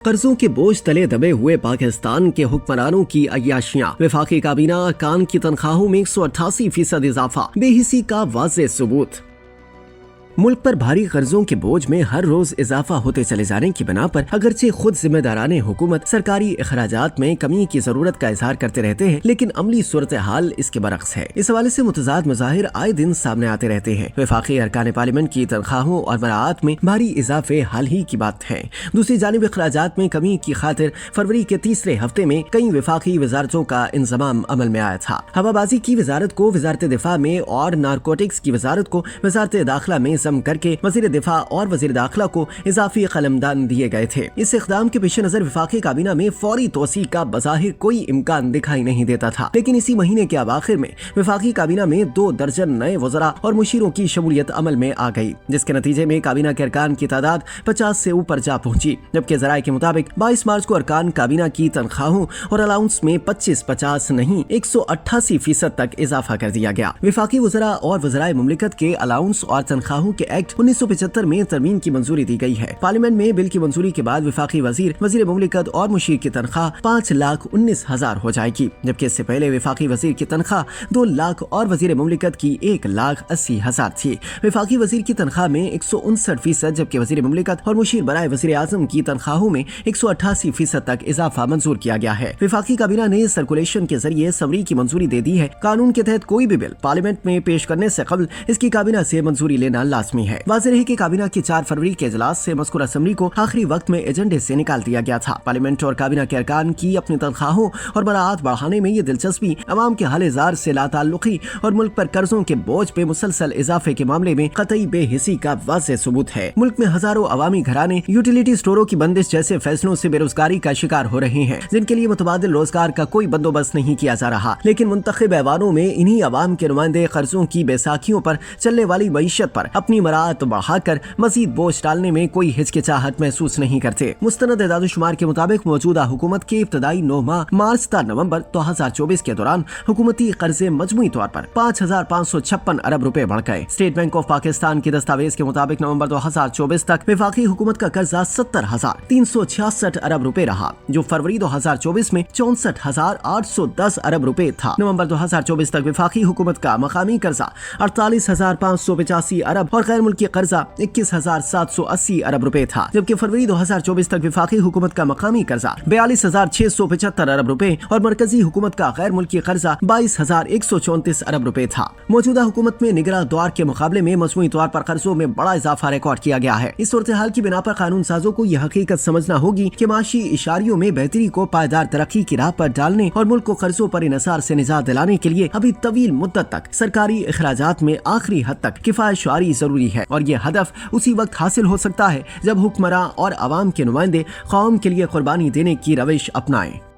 कर्जों के बोझ तले दबे हुए पाकिस्तान के हुक्मरानों की अय्याशियां, वफाकी काबीना अरकान की तनख्वाहों में 188% इजाफा, बेहिसी का वाज़ेह सबूत। मुल्क पर भारी कर्जों के बोझ में हर रोज इजाफा होते चले जाने की बिना पर अगरचे खुद जिम्मेदारान हुकूमत सरकारी अखराजात में कमी की जरूरत का इजहार करते रहते हैं, लेकिन अमली सूरत हाल इसके बरक्स है। इस हवाले से मुतजाद मज़ाहिर आए दिन सामने आते रहते हैं। वफाकी अरकान पार्लियामेंट की तनख्वाहों और मराआत में भारी इजाफे हाल ही की बात है। दूसरी जानिब अखराजात में कमी की खातिर फरवरी के तीसरे हफ्ते में कई वफाकी वजारतों का इंजमाम अमल में आया था। हवाबाजी की वजारत को वजारत दिफा में और नारकोटिक्स की वजारत को वजारत दाखिला में करके वजीर दिफा और वजीर दाखिला को इजाफी कलमदान दिए गए थे। इस इक़दाम के पेश नजर वफाकी काबीना में फौरी तोसी का बज़ाहिर कोई इम्कान दिखाई नहीं देता था, लेकिन इसी महीने के अवाखिर में वफाकी काबीना में 2 दर्जन नए वज़रा और मुशीरों की शमूलियत अमल में आ गई, जिसके नतीजे में काबीना के अरकान की तादाद 50 से ऊपर जा पहुंची। जबकि ज़राए के मुताबिक 22 मार्च को अरकान काबीना की तनख्वाहों और अलाउंस में 25-50 नहीं 188% तक इजाफा कर दिया गया। वफाकी वज़रा और वज़राए मुमलिकत के अलाउंस और तनख्वाहों के एक्ट 1975 में तरमीम की मंजूरी दी गई है। पार्लियामेंट में बिल की मंजूरी के बाद वफाकी वजीर, वजीर मुमलिकत और मुशीर की तनख्वाह 5,19,000 हो जाएगी, जबकि इससे पहले वफाकी वजीर की तनख्वाह 2 लाख और वजीर मुमलिकत की 1,80,000 थी। वफाकी वजीर की तनख्वाह में 159%, जबकि वजीर मुमलिकत और मुशीर बराए वजीर आजम की तनख्वाहों में 188% तक इजाफा मंजूर किया गया है। वफाकी काबीना ने सर्कुलेशन के जरिए समरी की मंजूरी दे दी है। कानून के तहत कोई भी बिल पार्लियामेंट में पेश करने से कबल इसकी काबीना से मंजूरी लेना लाजमी है। वाज़ेह है कि काबीना की 4 फरवरी के इजलास से मज़कूर असम्बली को आखिरी वक्त में एजेंडे से निकाल दिया गया था। पार्लियामेंट और काबीना के अरकान की अपनी तनख्वाहों और बराआत बढ़ाने में ये दिलचस्पी अवाम के हाल-ए-ज़ार से लाताल्लुकी और मुल्क पर कर्जों के बोझ पे मुसलसल इजाफे के मामले में कतई बेहिसी का वाज़ेह सबूत है। मुल्क में हजारों अवामी घराने यूटिलिटी स्टोरों की बंदिश जैसे फैसलों से बेरोजगारी का शिकार हो रहे हैं, जिनके लिए मुतबादिल रोजगार का कोई बंदोबस्त नहीं किया जा रहा, लेकिन मुंतखब ऐवानों में इन्हीं अवाम के नुमाइंदे कर्जों की बैसाखियों पर चलने वाली मईशत पर अपनी मराआत बढ़ाकर मजीद बोझ डालने में कोई हिचकिचाहट महसूस नहीं करते। मुस्तनद एदाद-ओ-शुमार के मुताबिक मौजूदा हुकूमत के इब्तदाई 9 माह मार्च ta नवंबर 2024 के दौरान हुकूमती कर्जे मजमूई तौर पर 5,556 अरब रुपए बढ़ गए। स्टेट बैंक ऑफ पाकिस्तान की दस्तावेज के मुताबिक नवंबर 2024 तक वफाकी हुकूमत का कर्जा 70,366 अरब रुपए रहा, जो फरवरी 2024 में 64,810 अरब रुपए था। नवंबर 2024 तक वफाकी हुकूमत का मकामी कर्जा 48,585 अरब और गैर मुल्की कर्जा 21,780 अरब रुपए था, जबकि फरवरी 2024 तक वफाकी हुकूमत का मकामी कर्जा 42,675 अरब रुपए और मरकजी हुकूमत का गैर मुल्की कर्जा 22,134 अरब रुपए था। मौजूदा हुकूमत में निगरां दौर के मुकाबले में मजमूई तौर पर कर्जों में बड़ा इजाफा रिकॉर्ड किया गया है। इस सूरत हाल की बिना पर कानून साजों को यह हकीकत समझना होगी कि माशी इशारियों में बेहतरी को पायदार तरक्की की राह पर डालने और मुल्क को कर्जों पर इन्हिसार से निजात दिलाने के लिए अभी तवील मुद्दत तक सरकारी अखराजात में आखिरी हद तक किफायतशुमारी जरूरी है, और ये हदफ उसी वक्त हासिल हो सकता है जब हुक्मरान और अवाम के नुमाइंदे कौम के लिए कुर्बानी देने की रविश अपनाएं।